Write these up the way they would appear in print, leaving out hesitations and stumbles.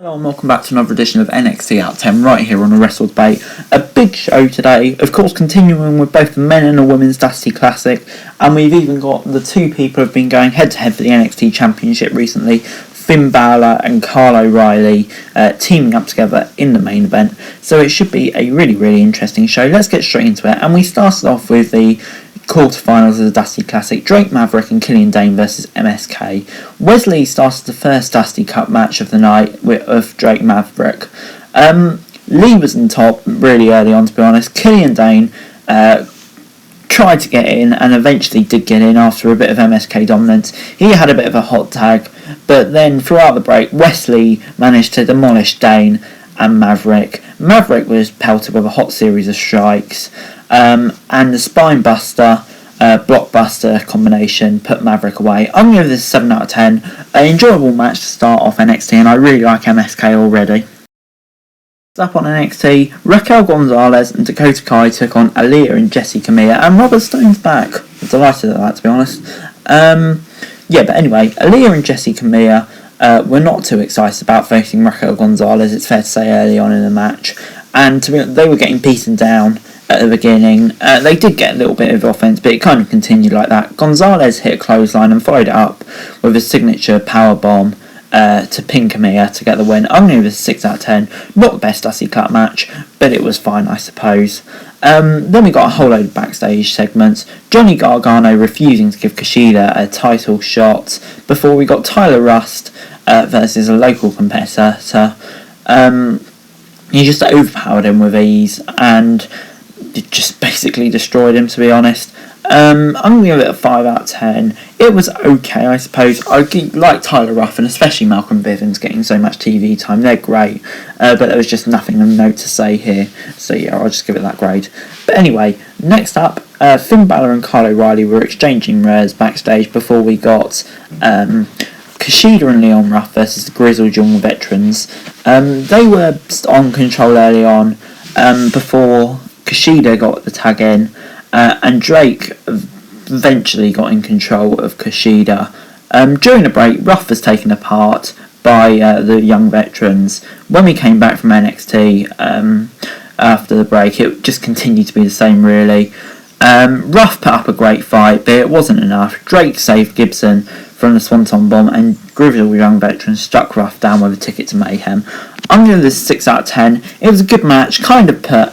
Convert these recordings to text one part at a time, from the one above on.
Hello and welcome back to another edition of NXT Out 10 right here on the Wrestle Debate. A big show today, of course continuing with both the men and the women's Dusty Classic, and we've even got the two people who have been going head to head for the NXT Championship recently, Finn Balor and Kyle O'Reilly, teaming up together in the main event. So it should be a really interesting show. Let's get straight into it, and we started off with the quarterfinals of the Dusty Classic, Drake Maverick and Killian Dane versus MSK. Wesley started the first Dusty Cup match of the night of Drake Maverick. Lee was on top really early on, to be honest. Killian Dane tried to get in and eventually did get in after a bit of MSK dominance. He had a bit of a hot tag, but then throughout the break, Wesley managed to demolish Dane and Maverick. Maverick was pelted with a hot series of strikes, and the spine buster, blockbuster combination put Maverick away. I'm going to give this 7 out of 10. An enjoyable match to start off NXT, and I really like MSK already. Up on NXT, Raquel Gonzalez and Dakota Kai took on Aaliyah and Jessie Camilla, and Robert Stone's back. I'm delighted at that, to be honest. But anyway, Aaliyah and Jessie Camilla were not too excited about facing Raquel Gonzalez, it's fair to say, early on in the match, and they were getting beaten down at the beginning. They did get a little bit of offense, but it kind of continued like that. Gonzalez hit a clothesline and followed it up with a signature power bomb to pin Camilla to get the win. I'm going to give this a 6 out of 10. Not the best Dusty Cup match, but it was fine, I suppose. Then we got a whole load of backstage segments. Johnny Gargano refusing to give Kushida a title shot before we got Tyler Rust versus a local competitor. He just overpowered him with ease and just basically destroyed him, to be honest. I'm going to give it a 5 out of 10. It was okay, I suppose. I like Tyler Ruff and especially Malcolm Bivens getting so much TV time. They're great, but there was just nothing of note to say here. So yeah, I'll just give it that grade. But anyway, next up, Finn Balor and Kyle O'Reilly were exchanging rares backstage before we got Kushida and Leon Ruff versus the Grizzled Young Veterans. They were on control early on before Kushida got the tag in, and Drake eventually got in control of Kushida. During the break, Ruff was taken apart by the Young Veterans. When we came back from NXT after the break, it just continued to be the same, really. Ruff put up a great fight, but it wasn't enough. Drake saved Gibson from the Swanton Bomb, and Grizzled Young Veterans struck Ruff down with a ticket to Mayhem. I'm going to give this 6 out of 10. It was a good match, kind of put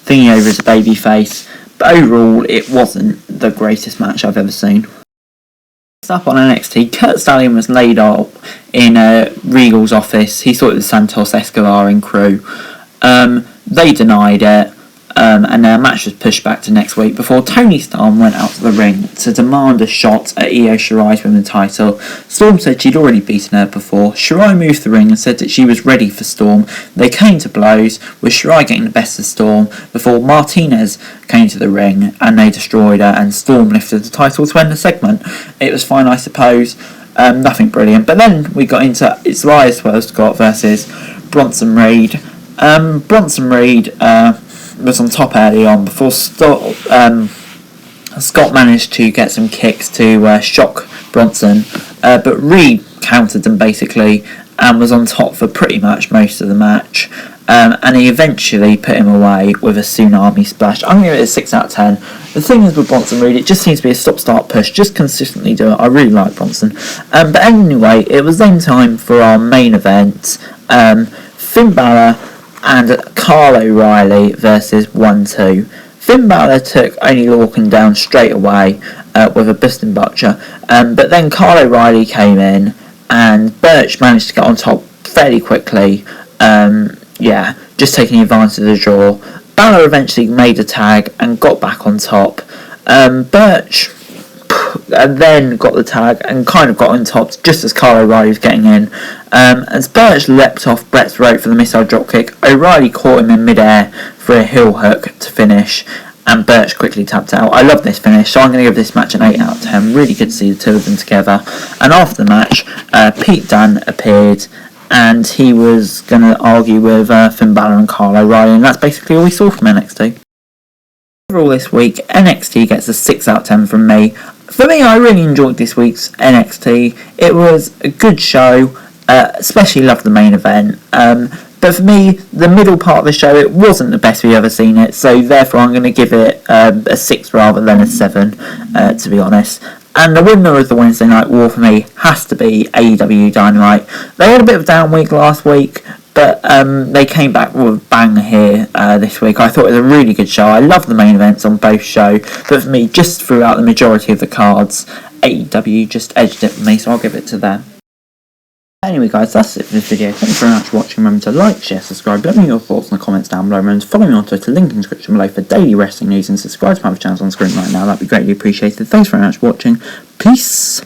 Thingy over as a babyface, but overall it wasn't the greatest match I've ever seen. Next up on NXT, Kurt Stallion was laid up in Regal's office. He thought it was Santos Escobar and crew. They denied it, and their match was pushed back to next week before Tony Storm went out to the ring to demand a shot at Io Shirai's women's title. Storm said she'd already beaten her before. Shirai moved the ring and said that she was ready for Storm. They came to blows, with Shirai getting the best of Storm before Martinez came to the ring and they destroyed her, and Storm lifted the title to end the segment. It was fine, I suppose. Nothing brilliant. But then we got into Elias Scott versus Bronson Reed. Bronson Reed was on top early on before Scott managed to get some kicks to shock Bronson, but Reed countered them basically and was on top for pretty much most of the match, and he eventually put him away with a tsunami splash. I'm going to give it a 6 out of 10. The thing is with Bronson Reed, it just seems to be a stop-start push, just consistently do it. I really like Bronson. But anyway, it was then time for our main event, Finn Balor and Kyle O'Reilly versus 1-2. Finn Balor took Oney Lorcan down straight away with a busting butcher, but then Kyle O'Reilly came in and Birch managed to get on top fairly quickly, just taking advantage of the draw. Balor eventually made a tag and got back on top. Birch and then got the tag and kind of got on top just as Kyle O'Reilly was getting in. As Birch leapt off Brett's throat for the missile dropkick, O'Reilly caught him in midair for a heel hook to finish, and Birch quickly tapped out. I love this finish, so I'm going to give this match an 8 out of 10. Really good to see the two of them together. And after the match, Pete Dunne appeared, and he was going to argue with Finn Balor and Kyle O'Reilly, and that's basically all we saw from NXT. Overall this week, NXT gets a 6 out of 10 from me. For me, I really enjoyed this week's NXT. It was a good show. Especially loved the main event. But for me, the middle part of the show, it wasn't the best we've ever seen it, so therefore I'm going to give it a 6 rather than a 7, to be honest. And the winner of the Wednesday Night War for me has to be AEW Dynamite. They had a bit of a down week last week, but they came back with a bang here this week. I thought it was a really good show. I love the main events on both shows, but for me, just throughout the majority of the cards, AEW just edged it for me, so I'll give it to them. Anyway guys, that's it for this video. Thanks very much for watching. Remember to like, share, subscribe, let me know your thoughts in the comments down below. Remember to follow me on Twitter, link in the description below for daily wrestling news, and subscribe to my other channels on screen right now. That'd be greatly appreciated. Thanks very much for watching. Peace!